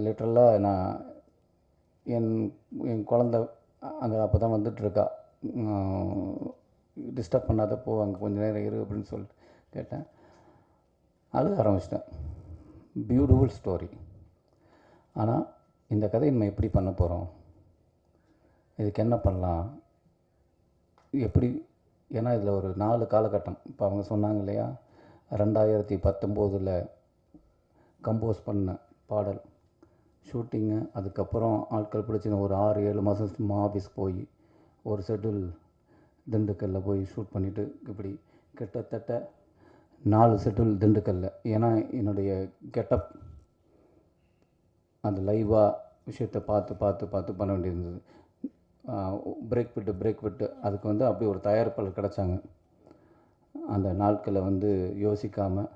லிட்ரலாக நான் என் என் குழந்த அங்கே அப்போ தான் வந்துட்டுருக்கா, டிஸ்டர்ப் பண்ணாத போ, அங்கே கொஞ்சம் நேரம் இரு அப்படின்னு சொல்லிட்டு கேட்டேன். அழுக ஆரம்பிச்சிட்டேன். Beautiful story. ஆனால் இந்த கதையை நம்ம எப்படி பண்ண போகிறோம், இதுக்கு என்ன பண்ணலாம், எப்படி, ஏன்னா இதில் ஒரு 4 காலகட்டம். இப்போ அவங்க சொன்னாங்க இல்லையா, 2019 கம்போஸ் பண்ண பாடல் ஷூட்டிங்கு, அதுக்கப்புறம் ஆட்கள் பிடிச்சின ஒரு 6-7 மாதம் சும்மா ஆஃபீஸ் போய் ஒரு ஷெட்யூல் திண்டுக்கல்ல போய் ஷூட் பண்ணிவிட்டு, இப்படி கிட்டத்தட்ட 4 ஷெட்யூல் திண்டுக்கல்ல. ஏன்னா என்னுடைய கெட்டப் அந்த லைவாக விஷயத்தை பார்த்து பார்த்து பார்த்து பண்ண வேண்டியிருந்தது. பிரேக் விட்டு அதுக்கு வந்து அப்படி ஒரு தயாரிப்பாளர் கிடச்சாங்க. அந்த நாட்களை வந்து யோசிக்காமல்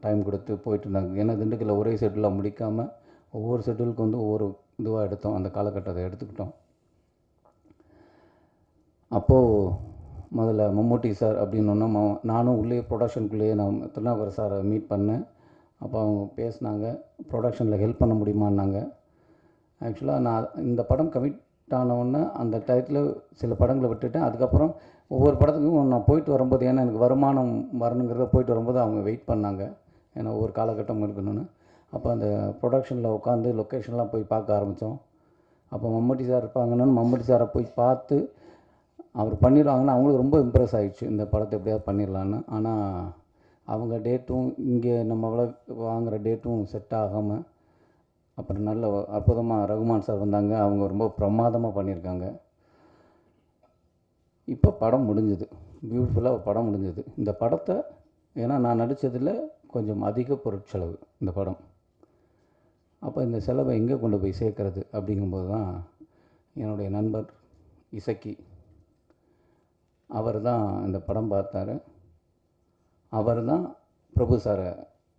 டைம் கொடுத்து போயிட்டு இருந்தாங்க. ஏன்னா திண்டுக்கல்ல ஒரே ஷெட்யூலாக முடிக்காமல் ஒவ்வொரு ஷெட்யூலுக்கு வந்து ஒவ்வொரு இதுவாக எடுத்தோம், அந்த காலகட்டத்தை எடுத்துக்கிட்டோம். அப்போது முதல்ல மம்முட்டி சார் அப்படின்னோன்னா நானும் உள்ளே ப்ரொடக்ஷனுக்குள்ளேயே நான் திருநாவுக்கரசு சாரை மீட் பண்ணேன். அப்போ அவங்க பேசினாங்க, ப்ரொடக்ஷனில் ஹெல்ப் பண்ண முடியுமான்னாங்க. ஆக்சுவலாக நான் இந்த படம் கமிட் ஆனவுடனே அந்த டயத்தில் சில படங்களை விட்டுட்டேன். அதுக்கப்புறம் ஒவ்வொரு படத்துக்கும் நான் போயிட்டு வரும்போது, ஏன்னா எனக்கு வருமானம் வரணுங்கிறத போயிட்டு வரும்போது அவங்க வெயிட் பண்ணாங்க, ஏன்னா ஒவ்வொரு காலகட்டம் இருக்கணும்னு. அப்போ அந்த ப்ரொடக்ஷனில் உட்காந்து லொக்கேஷன்லாம் போய் பார்க்க ஆரம்பித்தோம். அப்போ மம்முட்டி சார் இருப்பாங்கன்னு மம்முட்டி சாரை போய் பார்த்து அவர் பண்ணிடுவாங்கன்னு அவங்களுக்கு ரொம்ப இம்ப்ரெஸ் ஆகிடுச்சு, இந்த படத்தை எப்படியாவது பண்ணிடலான்னு. ஆனால் அவங்க டேட்டும் இங்கே நம்ம வாங்குகிற டேட்டும் செட் ஆகாமல், அப்புறம் நல்ல அற்புதமாக ரகுமான் சார் வந்தாங்க, அவங்க ரொம்ப பிரமாதமாக பண்ணியிருக்காங்க. இப்போ படம் முடிஞ்சுது, பியூட்டிஃபுல்லாக படம் முடிஞ்சது. இந்த படத்தை, ஏன்னா நான் நடித்ததில் கொஞ்சம் அதிக பொருட்செலவு இந்த படம். அப்போ இந்த செலவை எங்கே கொண்டு போய் சேர்க்கறது அப்படிங்கும்போது தான் என்னுடைய நண்பர் இசக்கி, அவர் தான் இந்த படம் பார்த்தார். அவர் தான் பிரபு சாரை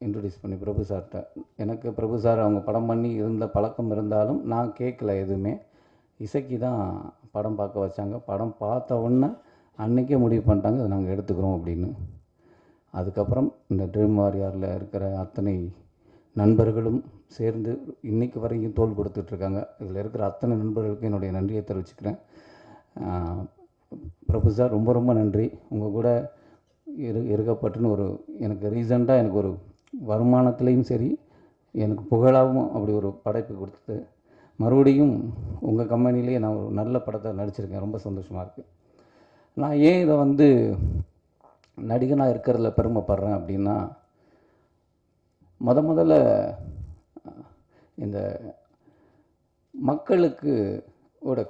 இன்ட்ரடியூஸ் பண்ணி, பிரபு சார்கிட்ட, எனக்கு பிரபு சார் அவங்க படம் பண்ணி இருந்த பழக்கம் இருந்தாலும் நான் கேட்கல எதுவுமே. இசக்கி தான் படம் பார்க்க வச்சாங்க. படம் பார்த்த உடனே அன்றைக்கே முடிவு பண்ணிட்டாங்க, அதை நாங்கள் எடுத்துக்கிறோம் அப்படின்னு. அதுக்கப்புறம் இந்த ட்ரீம் வாரியரில் இருக்கிற அத்தனை நண்பர்களும் சேர்ந்து இன்றைக்கு வரைக்கும் தோள் கொடுத்துட்ருக்காங்க. இதில் இருக்கிற அத்தனை நண்பர்களுக்கும் என்னுடைய நன்றியை தெரிவிச்சுக்கிறேன். பிரபு சார் ரொம்ப ரொம்ப நன்றி. உங்கள் கூட இருக்கப்பட்டுன்னு ஒரு எனக்கு ரீசண்டாக எனக்கு ஒரு வருமானத்துலேயும் சரி, எனக்கு புகழாகவும் அப்படி ஒரு படைப்பு கொடுத்தது. மறுபடியும் உங்கள் கம்பெனிலேயே நான் ஒரு நல்ல படத்தை நடிச்சிருக்கேன், ரொம்ப சந்தோஷமாக இருக்குது. நான் ஏன் இதை வந்து நடிகனாக இருக்கிறதுல பெருமைப்படுறேன் அப்படின்னா, முதல்ல இந்த மக்களுக்கு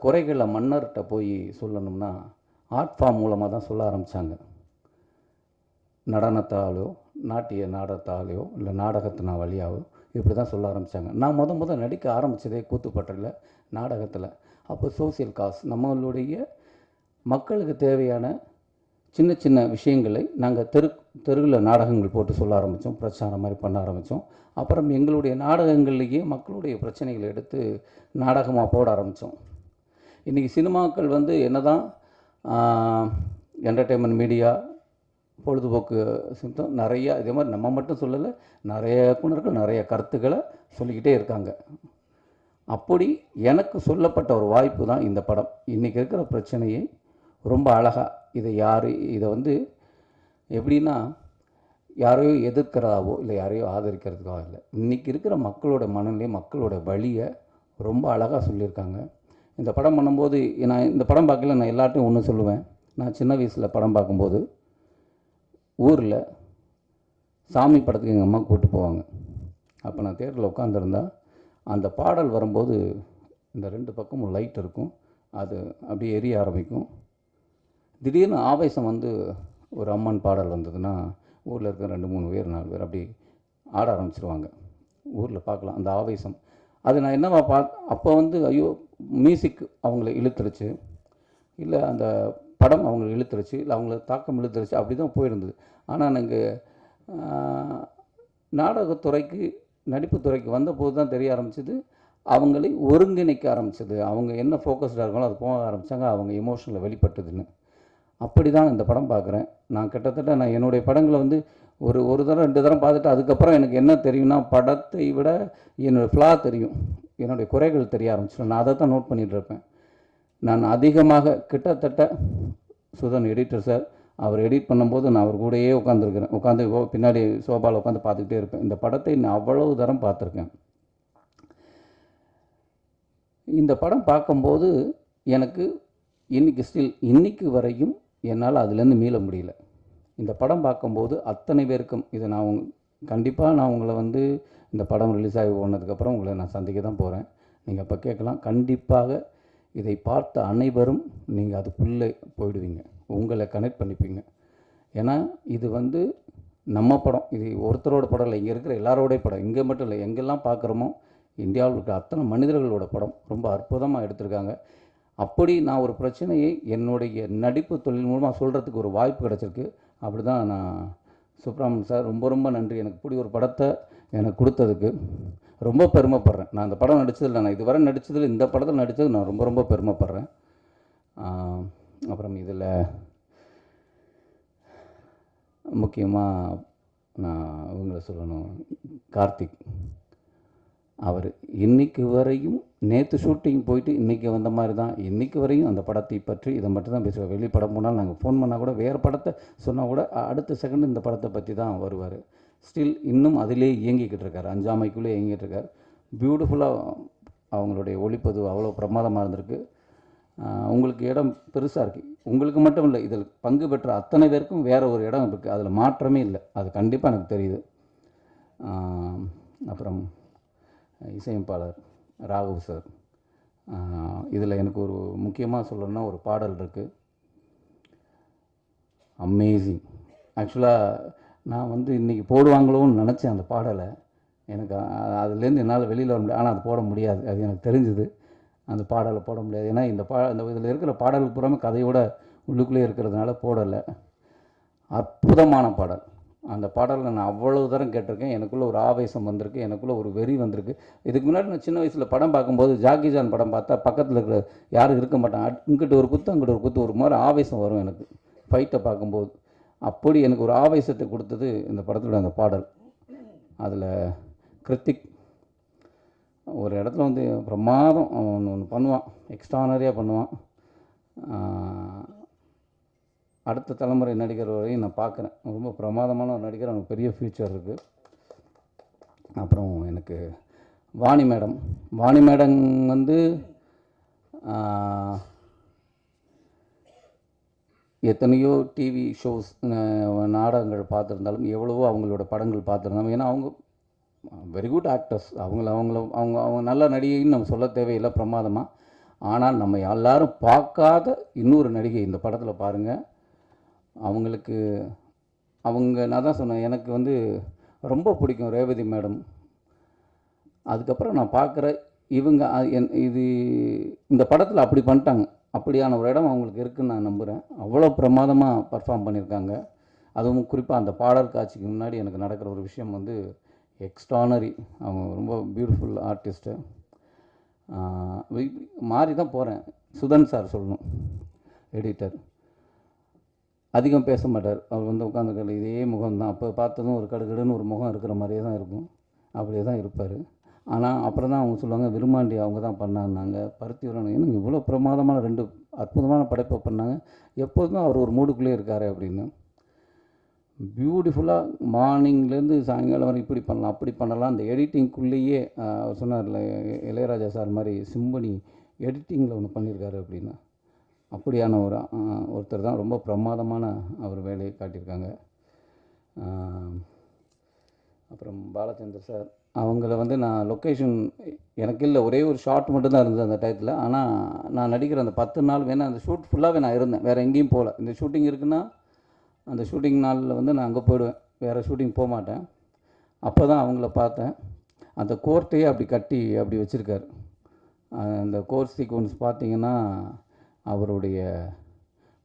குறைகளை மன்னர்கிட்ட போய் சொல்லணும்னா ஆர்ட் ஃபார்ம் மூலமாக தான் சொல்ல ஆரம்பித்தாங்க. நடனத்தாலோ நாட்டிய நாடகத்தாலேயோ இல்லை நாடகத்தினா வழியாவோ இப்படி தான் சொல்ல ஆரம்பித்தாங்க. நான் முதல் நடிக்க ஆரம்பித்ததே கூத்துப்பட்டில் நாடகத்தில். அப்போ சோசியல் காஸ், நம்மளுடைய மக்களுக்கு தேவையான சின்ன சின்ன விஷயங்களை நாங்கள் தெருவில் நாடகங்கள் போட்டு சொல்ல ஆரம்பித்தோம், பிரச்சாரம் மாதிரி பண்ண ஆரம்பித்தோம். அப்புறம் எங்களுடைய நாடகங்கள்லேயே மக்களுடைய பிரச்சனைகளை எடுத்து நாடகமாக போட ஆரம்பித்தோம். இன்றைக்கி சினிமாக்கள் வந்து என்ன தான் என்டர்டெயின்மெண்ட் மீடியா பொழுதுபோக்கு சித்தம் நிறையா, இதே மாதிரி நம்ம மட்டும் சொல்லலை, நிறைய இயக்குனர்கள் நிறைய கருத்துக்களை சொல்லிக்கிட்டே இருக்காங்க. அப்படி எனக்கு சொல்லப்பட்ட ஒரு வாய்ப்பு தான் இந்த படம். இன்றைக்கி இருக்கிற பிரச்சனையை ரொம்ப அழகாக, இதை வந்து எப்படின்னா யாரையோ எதிர்க்கிறதாவோ இல்லை யாரையோ ஆதரிக்கிறதுக்காக இல்லை, இன்றைக்கி இருக்கிற மக்களோட மனநிலை, மக்களோட வழியை ரொம்ப அழகாக சொல்லியிருக்காங்க. இந்த படம் பண்ணும்போது நான் இந்த படம் பார்க்கல, நான் எல்லார்ட்டையும் ஒன்று சொல்லுவேன். நான் சின்ன வயசில் படம் பார்க்கும்போது ஊரில் சாமி படத்துக்கு எங்கள் அம்மா கூப்பிட்டு போவாங்க. அப்போ நான் தேட்டரில் உட்காந்துருந்தா அந்த பாடல் வரும்போது இந்த 2 பக்கமும் லைட் இருக்கும், அது அப்படியே எரிய ஆரம்பிக்கும். திடீர்னு ஆவேசம் வந்து ஒரு அம்மன் பாடல் வந்ததுன்னா ஊரில் இருக்க 2-3 பேர் 4 பேர் அப்படி ஆட ஆரம்பிச்சிருவாங்க. ஊரில் பார்க்கலாம் அந்த ஆவேசம். அது நான் என்னவா அப்போ வந்து ஐயோ மியூசிக் அவங்கள இழுத்துருச்சு, இல்லை அந்த படம் அவங்களை இழுத்துருச்சு, இல்லை அவங்கள தாக்கம் இழுத்துருச்சு, அப்படி தான் போயிருந்தது. ஆனால் நாங்கள் நாடகத்துறைக்கு நடிப்புத்துறைக்கு வந்தபோது தான் தெரிய ஆரம்பிச்சது, அவங்களை ஒருங்கிணைக்க ஆரம்பிச்சது. அவங்க என்ன ஃபோக்கஸ்டாக இருக்காங்களோ அது போக ஆரம்பித்தாங்க, அவங்க எமோஷனில் வெளிப்பட்டதுன்னு. அப்படி தான் இந்த படம் பார்க்குறேன் நான். கிட்டத்தட்ட நான் என்னுடைய படங்களை வந்து ஒரு தரம் 2 தரம் பார்த்துட்டு அதுக்கப்புறம் எனக்கு என்ன தெரியும்னா, படத்தை விட என்னோடய ஃப்ளா தெரியும், என்னுடைய குறைகள் தெரிய ஆரம்பிச்சிடும். நான் அதை தான் நோட் பண்ணிகிட்டு இருப்பேன். நான் அதிகமாக கிட்டத்தட்ட சுதன் எடிட்டர் சார், அவர் எடிட் பண்ணும்போது நான் அவர் கூடயே உட்காந்துருக்கிறேன். உட்காந்து பின்னாடி சோபாவில் உட்காந்து பார்த்துக்கிட்டே இருப்பேன். இந்த படத்தை நான் அவ்வளவு தரம் பார்த்துருக்கேன். இந்த படம் பார்க்கும்போது எனக்கு இன்னைக்கு வரையும் என்னால் அதுலேருந்து மீள முடியல. இந்த படம் பார்க்கும்போது அத்தனை பேருக்கும் இதை நான் கண்டிப்பாக நான் உங்களை வந்து இந்த படம் ரிலீஸ் ஆகி போனதுக்கப்புறம் உங்களை நான் சந்திக்க தான் போகிறேன். நீங்கள் அப்போ கேட்கலாம். கண்டிப்பாக இதை பார்த்த அனைவரும் நீங்கள் அதுக்குள்ளே போயிடுவீங்க, உங்களை கனெக்ட் பண்ணிப்பீங்க. ஏன்னா இது வந்து நம்ம படம், இது ஒருத்தரோட படம் இல்லை, இங்கே இருக்கிற எல்லாரோடைய படம். இங்கே மட்டும் இல்லை, எங்கெல்லாம் பார்க்குறோமோ இந்தியாவில் இருக்கிற அத்தனை மனிதர்களோட படம். ரொம்ப அற்புதமாக எடுத்திருக்காங்க. அப்படி நான் ஒரு பிரச்சனையை என்னுடைய நடிப்பு தொழில் மூலமாக சொல்கிறதுக்கு ஒரு வாய்ப்பு கிடச்சிருக்கு. அப்படி தான் நான் சுப்ரமணியன் சார் ரொம்ப ரொம்ப நன்றி. எனக்கு இப்படி ஒரு படத்தை எனக்கு கொடுத்ததுக்கு ரொம்ப பெருமைப்படுறேன். நான் அந்த படம் நடித்ததில்லை, நான் இதுவரை நடித்ததில் இந்த படத்தில் நடித்தது நான் ரொம்ப ரொம்ப பெருமைப்படுறேன். அப்புறம் இதில் முக்கியமாக நான் இவங்களை சொல்லணும், கார்த்திக். அவர் இன்றைக்கு வரையும் நேற்று ஷூட்டிங் போயிட்டு இன்றைக்கி வந்த மாதிரி தான் இன்றைக்கி வரையும் அந்த படத்தை பற்றி இதை மட்டும் தான் பேசுவார். வெளி படம் போனாலும் நாங்கள் ஃபோன் பண்ணால் கூட வேறு படத்தை சொன்னால் கூட அடுத்த செகண்ட் இந்த படத்தை பற்றி தான் வருவார். ஸ்டில் இன்னும் அதிலே இயங்கிக்கிட்டு இருக்கார், அஞ்சாமைக்குள்ளே இயங்கிட்டு இருக்கார். பியூட்டிஃபுல்லாக அவங்களுடைய ஒளிப்பதிவு அவ்வளோ பிரமாதமாக இருந்திருக்கு. உங்களுக்கு இடம் பெருசாக இருக்குது. உங்களுக்கு மட்டும் இல்லை, இதில் பங்கு பெற்ற அத்தனை பேருக்கும் வேறு ஒரு இடம் இருக்குது, அதில் மாற்றமே இல்லை. அது கண்டிப்பாக எனக்கு தெரியுது. அப்புறம் இசையமைப்பாளர் ராகவ் சார், இதில் எனக்கு ஒரு முக்கியமாக சொல்லணும்னா ஒரு பாடல் இருக்குது, அமேசிங். ஆக்சுவலாக நான் வந்து இன்றைக்கி போடுவாங்களோன்னு நினச்சேன் அந்த பாடலை. எனக்கு அதுலேருந்து என்னால் வெளியில் வர முடியாது, ஆனால் அது போட முடியாது, அது எனக்கு தெரிஞ்சுது. அந்த பாடலை போட முடியாது, ஏன்னா இந்த இதில் இருக்கிற பாடலுக்கு பூராமே கதையோட உள்ளுக்குள்ளே இருக்கிறதுனால போடலை. அற்புதமான பாடல். அந்த பாடலை நான் அவ்வளவு தரம் கேட்டிருக்கேன். எனக்குள்ளே ஒரு ஆவேசம் வந்திருக்கு, எனக்குள்ளே ஒரு வெறி வந்திருக்கு. இதுக்கு முன்னாடி நான் சின்ன வயசில் படம் பார்க்கும்போது ஜாக்கி ஜான் படம் பார்த்தா பக்கத்தில் இருக்கிற யாரும் இருக்க மாட்டாங்க, இங்கிட்ட ஒரு குத்து அங்கிட்ட ஒரு குத்து, ஒரு மாதிரி ஆவேசம் வரும் எனக்கு ஃபைட்டை பார்க்கும்போது. அப்படி எனக்கு ஒரு ஆவேசத்தை கொடுத்தது இந்த படத்தோட அந்த பாடல். அதில் கிருத்திக் ஒரு இடத்துல வந்து பிரமாதம் ஒன்று பண்ணுவான், எக்ஸ்ட்ரானரியாக பண்ணுவான். அடுத்த தலைமுறை நடிகர் வரையும் நான் பார்க்குறேன். ரொம்ப பிரமாதமான ஒரு நடிகர், அவனுக்கு பெரிய ஃப்யூச்சர் இருக்குது. அப்புறம் எனக்கு வாணி மேடம் வந்து எத்தனையோ டிவி ஷோஸ் நாடகங்கள் பார்த்துருந்தாலும் எவ்வளவோ அவங்களோட படங்கள் பார்த்துருந்தாலும், ஏன்னா அவங்க வெரி குட் ஆக்டர்ஸ். அவங்க நல்ல நடிகைன்னு நம்ம சொல்ல தேவையில்லை, பிரமாதமாக. ஆனால் நம்ம எல்லாரும் பார்க்காத இன்னொரு நடிகை இந்த படத்தில் பாருங்கள். நான் தான் சொன்னேன், எனக்கு வந்து ரொம்ப பிடிக்கும் ரேவதி மேடம். அதுக்கப்புறம் நான் பார்க்குற இவங்க இந்த படத்தில் அப்படி பண்ணிட்டாங்க. அப்படியான ஒரு இடம் அவங்களுக்கு இருக்குதுன்னு நான் நம்புகிறேன். அவ்வளோ பிரமாதமாக பர்ஃபார்ம் பண்ணியிருக்காங்க. அதுவும் குறிப்பாக அந்த பாடல் காட்சிக்கு முன்னாடி எனக்கு நடக்கிற ஒரு விஷயம் வந்து எக்ஸ்ட்ரானரி. அவங்க ரொம்ப பியூட்டிஃபுல் ஆர்டிஸ்ட்டு. மாறி தான் போகிறேன். சுதன் சார் சொல்லணும், எடிட்டர். அதிகம் பேச மாட்டார். அவர் வந்து உட்காந்துருக்கல இதே முகம் தான். அப்போ பார்த்ததும் ஒரு கடுகடுன்னு ஒரு முகம் இருக்கிற மாதிரியே தான் இருக்கும், அப்படியே தான் இருப்பார். ஆனால் அப்புறம் தான் அவங்க சொல்லுவாங்க, விருமாண்டி அவங்க தான் பண்ணாங்க, பருத்தி விரணும், ஏன்னா இவ்வளோ பிரமாதமான 2 அற்புதமான படைப்பை பண்ணாங்க. எப்போதுமே அவர் ஒரு மூடுக்குள்ளே இருக்கார் அப்படின்னு. பியூட்டிஃபுல்லாக மார்னிங்லேருந்து சாயங்காலம் வரை இப்படி பண்ணலாம் அப்படி பண்ணலாம். அந்த எடிட்டிங்குள்ளேயே அவர் சொன்னார்ல, இளையராஜா சார் மாதிரி சிம்பனி எடிட்டிங்கில் ஒன்று பண்ணியிருக்காரு அப்படின்னு. அப்படியான ஒருத்தர் தான். ரொம்ப பிரமாதமான அவர் வேலையை காட்டியிருக்காங்க. அப்புறம் பாலச்சந்தர் சார், அவங்கள வந்து நான் லொக்கேஷன் எனக்கு இல்லை, ஒரே ஒரு ஷாட் மட்டும்தான் இருந்தது அந்த டயத்தில். ஆனால் நான் நடிக்கிற அந்த 10 நாள் வேணால் அந்த ஷூட் ஃபுல்லாகவே நான் இருந்தேன், வேறு எங்கேயும் போகல. இந்த ஷூட்டிங் இருக்குன்னா அந்த ஷூட்டிங் நாளில் வந்து நான் அங்கே போயிடுவேன், வேறு ஷூட்டிங் போக மாட்டேன். அப்போ தான் அவங்கள பார்த்தேன். அந்த கோர்ட்டையே அப்படி கட்டி அப்படி வச்சுருக்காரு. அந்த கோர்ட் சீக்வன்ஸ் பார்த்திங்கன்னா அவருடைய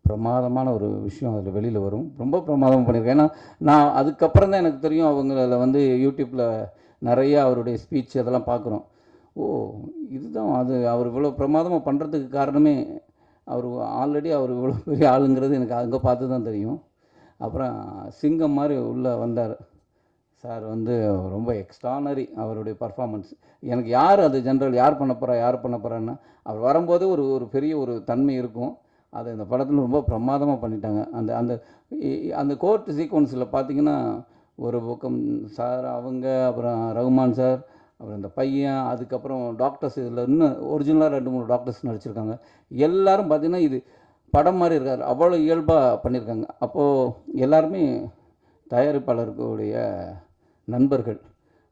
பிரமாதமான ஒரு விஷயம் அதில் வெளியில் வரும். ரொம்ப பிரமாதமாக பண்ணியிருக்கேன். ஏன்னா நான் அதுக்கப்புறம் தான் எனக்கு தெரியும், அவங்கள வந்து யூடியூப்பில் நிறைய அவருடைய ஸ்பீச் அதெல்லாம் பார்க்குறோம். ஓ இதுதான் அது, அவர் இவ்வளோ பிரமாதமாக பண்ணுறதுக்கு காரணமே அவர் ஆல்ரெடி அவர் இவ்வளோ பெரிய ஆளுங்கிறது எனக்கு அங்கே பார்த்து தான் தெரியும். அப்புறம் சிங்கம் மாதிரி உள்ளே வந்தார் சார். வந்து ரொம்ப எக்ஸ்ட்ரானரி அவருடைய பர்ஃபார்மன்ஸ். எனக்கு யார் அது ஜென்ரல் யார் பண்ண போகிறான்னா அவர் வரும்போது ஒரு ஒரு பெரிய ஒரு தன்மை இருக்கும். அதை இந்த படத்தில் ரொம்ப பிரமாதமாக பண்ணிட்டாங்க. அந்த அந்த அந்த கோர்ட் சீக்வன்ஸில் பார்த்தீங்கன்னா ஒரு பக்கம் சார் அவங்க, அப்புறம் ரகுமான் சார், அப்புறம் இந்த பையன், அதுக்கப்புறம் டாக்டர்ஸ், இதில் இன்னும் ஒரிஜினலாக 2-3 டாக்டர்ஸ் நடிச்சிருக்காங்க. எல்லோரும் பார்த்திங்கன்னா இது படம் மாதிரி இருக்கார், அவ்வளோ இயல்பாக பண்ணியிருக்காங்க. அப்போது எல்லாருமே தயாரிப்பாளர்களுடைய நண்பர்கள்.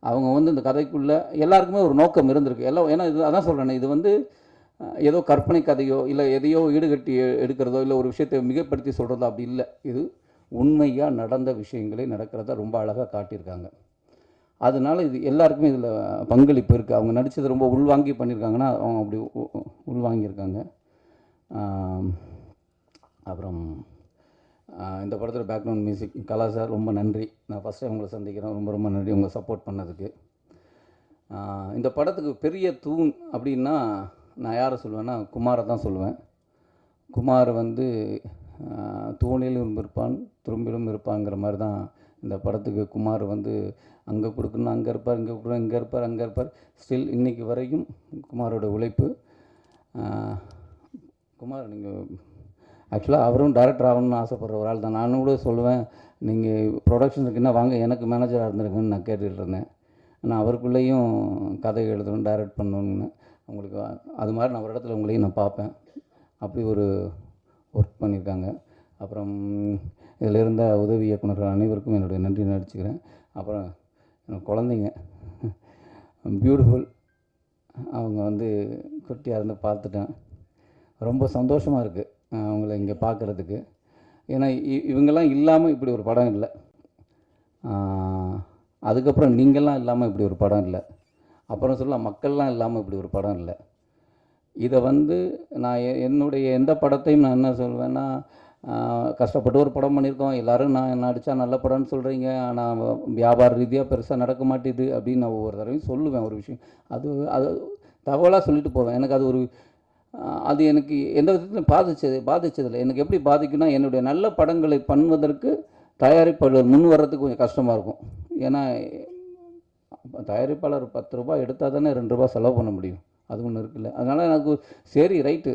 அவங்க வந்து இந்த கதைக்குள்ளே எல்லாருக்குமே ஒரு நோக்கம் இருந்திருக்கு. எல்லாம் ஏன்னா இது அதான் சொல்கிறேன், இது வந்து ஏதோ கற்பனை கதையோ இல்லை எதையோ ஈடுகட்டி எடுக்கிறதோ இல்லை ஒரு விஷயத்தை மிகப்படுத்தி சொல்கிறதோ அப்படி இல்லை. இது உண்மையாக நடந்த விஷயங்களே நடக்கிறத ரொம்ப அழகாக காட்டியிருக்காங்க. அதனால இது எல்லாருக்குமே இதில் பங்களிப்பு இருக்குது. அவங்க நடித்தது ரொம்ப உள்வாங்கி பண்ணியிருக்காங்கன்னா அவங்க அப்படி உள்வாங்கியிருக்காங்க. அப்புறம் இந்த படத்தில் பேக்ரவுண்ட் மியூசிக் கலா சார், ரொம்ப நன்றி. நான் ஃபஸ்ட் டைம் உங்களை சந்திக்கிறேன். ரொம்ப ரொம்ப நன்றி உங்களை சப்போர்ட் பண்ணதுக்கு. இந்த படத்துக்கு பெரிய தூண் அப்படின்னா நான் யாரை சொல்லுவேன்னா குமாரை தான் சொல்லுவேன். குமார் வந்து தூணிலும் இருப்பான் துரும்பிலும் இருப்பாங்கிற மாதிரி தான் இந்த படத்துக்கு குமார் வந்து அங்கே கொடுக்கணும் அங்கே இருப்பார், இங்கே கொடுக்கணும் இங்கே இருப்பார், அங்கே இருப்பார். ஸ்டில் இன்றைக்கி வரைக்கும் குமாரோட உழைப்பு. குமார் நீங்கள் ஆக்சுவலாக அவரும் டைரக்டர் ஆகணும்னு ஆசைப்படுற ஒரு ஆள் தான். நானும் கூட சொல்லுவேன், நீங்கள் ப்ரொடக்ஷனுக்கு என்ன வாங்க எனக்கு மேனேஜராக இருந்திருக்குன்னு நான் கேட்டுகிட்டு இருந்தேன். ஆனால் அவருக்குள்ளேயும் கதை எழுதணும், டைரக்ட் பண்ணணுன்னு உங்களுக்கு அது மாதிரி நான் ஒரு இடத்துல உங்களையும் நான் பார்ப்பேன். அப்படி ஒரு ஒர்க் பண்ணியிருக்காங்க. அப்புறம் இதில் இருந்த உதவி இயக்குநர்கள் அனைவருக்கும் என்னுடைய நன்றி நடிச்சுக்கிறேன். அப்புறம் குழந்தைங்க பியூட்டிஃபுல், அவங்க வந்து குட்டியாக இருந்து பார்த்துட்டேன். ரொம்ப சந்தோஷமாக இருக்குது அவங்கள இங்கே பார்க்குறதுக்கு. ஏன்னா இவங்கெல்லாம் இல்லாமல் இப்படி ஒரு படம் இல்லை. அதுக்கப்புறம் நீங்கள்லாம் இல்லாமல் இப்படி ஒரு படம் இல்லை. அப்புறம் சொல்லலாம் மக்கள்லாம் இல்லாமல் இப்படி ஒரு படம் இல்லை. இதை வந்து நான் என்னுடைய எந்த படத்தையும் நான் என்ன சொல்வேன்னா, கஷ்டப்பட்டு ஒரு படம் பண்ணியிருக்கோம், எல்லோரும் நான் நடித்தா நல்ல படம்னு சொல்கிறீங்க, ஆனால் வியாபார ரீதியாக பெருசாக நடக்க மாட்டேது அப்படின்னு நான் ஒவ்வொரு தடவையும் சொல்லுவேன். ஒரு விஷயம் அது அது தகவலாக சொல்லிட்டு போவேன். எனக்கு அது ஒரு அது எனக்கு எந்த விதத்துலையும் பாதித்ததில்லை. எனக்கு எப்படி பாதிக்குன்னா, என்னுடைய நல்ல படங்களை பண்ணுவதற்கு தயாரிப்பாளர் முன் வர்றதுக்கு கொஞ்சம் கஷ்டமாக இருக்கும். ஏன்னா தயாரிப்பாளர் 10 ரூபாய் எடுத்தால் தானே 2 ரூபா செலவு பண்ண முடியும். அது ஒன்று இருக்குல்ல. அதனால் எனக்கு சரி ரைட்டு,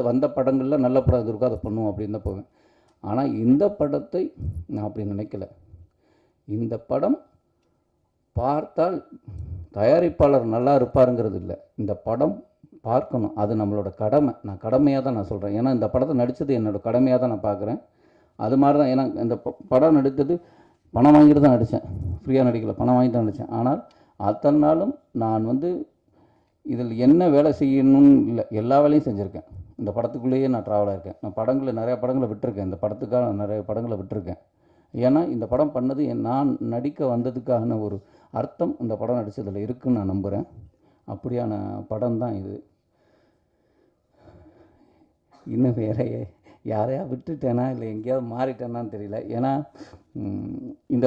வந்த படங்களில் நல்ல படம் இருக்கோ அதை பண்ணுவோம் அப்படின்னு தான் போவேன். ஆனால் இந்த படத்தை நான் அப்படி நினைக்கல. இந்த படம் பார்த்தால் தயாரிப்பாளர் நல்லா இருப்பாருங்கிறது இல்லை, இந்த படம் பார்க்கணும், அது நம்மளோட கடமை. நான் கடமையாக தான் நான் சொல்கிறேன். ஏன்னா இந்த படத்தை நடித்தது என்னோடய கடமையாக தான் நான் பார்க்குறேன். அது மாதிரி தான். ஏன்னா இந்த படம் நடித்தது பணம் வாங்கிட்டு தான் நடித்தேன், ஃப்ரீயாக நடிக்கலை, பணம் வாங்கி தான் நடித்தேன். ஆனால் அத்தனை நாளும் நான் வந்து இதில் என்ன வேலை செய்யணும்னு இல்லை, எல்லா வேலையும் செஞ்சுருக்கேன். இந்த படத்துக்குள்ளேயே நான் ட்ராவலாக இருக்கேன். நான் நிறையா படங்களை விட்டுருக்கேன். இந்த படத்துக்காக நான் நிறைய படங்களை விட்டுருக்கேன். ஏன்னா இந்த படம் பண்ணது நான் நடிக்க வந்ததுக்கான ஒரு அர்த்தம் இந்த படம் நடித்ததில் இருக்குதுன்னு நான் நம்புகிறேன். அப்படியான படம் தான் இது. இன்னும் வேறு யாரையா விட்டுட்டேனா இல்லை எங்கேயாவது மாறிட்டேனான்னு தெரியல. ஏன்னா இந்த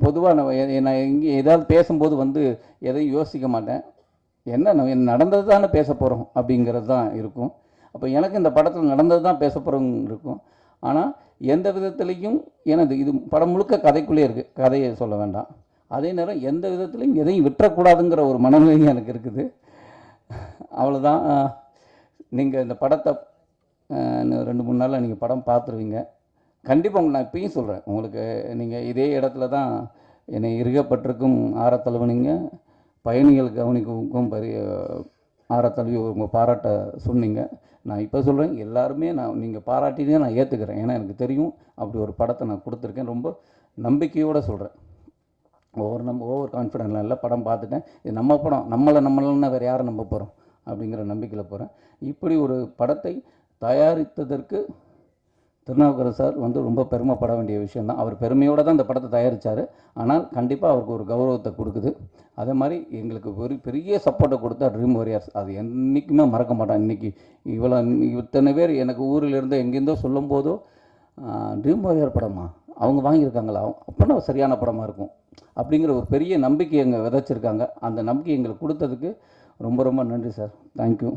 பொதுவாக நான் எங்கே ஏதாவது பேசும்போது வந்து எதையும் யோசிக்க மாட்டேன். என்ன நடந்தது தானே பேச போகிறோம் அப்படிங்கிறது தான் இருக்கும். அப்போ எனக்கு இந்த படத்தில் நடந்தது தான் பேச போகிறோம் இருக்கும். ஆனால் எந்த விதத்துலேயும் எனது இது படம் முழுக்க கதைக்குள்ளே இருக்குது, கதையை சொல்ல வேண்டாம். அதே நேரம் எந்த விதத்துலையும் எதையும் விட்டுறக்கூடாதுங்கிற ஒரு மனநிலையும் எனக்கு இருக்குது. அவ்வளோதான். நீங்கள் இந்த படத்தை 2-3 நாளில் நீங்கள் படம் பார்த்துருவீங்க. கண்டிப்பாக நான் இப்பயும் சொல்கிறேன், உங்களுக்கு நீங்கள் இதே இடத்துல தான் என்னை இருகப்பட்டிருக்கும் ஆரத்தழுவுனீங்க, பயணிகள் கவனிக்கும் ஆரத்தழுவி உங்கள் பாராட்ட சொன்னீங்க. நான் இப்போ சொல்கிறேன், எல்லாருமே நீங்கள் பாராட்டினே நான் ஏற்றுக்கிறேன். ஏன்னா எனக்கு தெரியும் அப்படி ஒரு படத்தை நான் கொடுத்துருக்கேன். ரொம்ப நம்பிக்கையோடு சொல்கிறேன். ஓவர் கான்ஃபிடென்ட்லாம் இல்லை. படம் பார்த்துட்டேன், இது நம்ம படம், நம்மளன்னா வேறு யாரை நம்ப போகிறோம் அப்படிங்கிற நம்பிக்கையில் போகிறேன். இப்படி ஒரு படத்தை தயாரித்ததற்கு திருநாவுக்கரசு சார் வந்து ரொம்ப பெருமைப்பட வேண்டிய விஷயந்தான். அவர் பெருமையோடு தான் இந்த படத்தை தயாரித்தார். ஆனால் கண்டிப்பாக அவருக்கு ஒரு கௌரவத்தை கொடுக்குது. அதே மாதிரி எங்களுக்கு பெரிய சப்போர்ட்டை கொடுத்தா ட்ரீம் வாரியர்ஸ், அது என்றைக்குமே மறக்க மாட்டேன். இன்றைக்கி இத்தனை பேர் எனக்கு ஊரிலிருந்து எங்கேருந்தோ சொல்லும் போதோ ட்ரீம் வாரியர் படமா அவங்க வாங்கியிருக்காங்களா, அப்போனா சரியான படமாக இருக்கும் அப்படிங்கிற ஒரு பெரிய நம்பிக்கை எங்கள் விதைச்சிருக்காங்க. அந்த நம்பிக்கை எங்களுக்கு கொடுத்ததுக்கு ரொம்ப ரொம்ப நன்றி சார். தேங்க்யூ.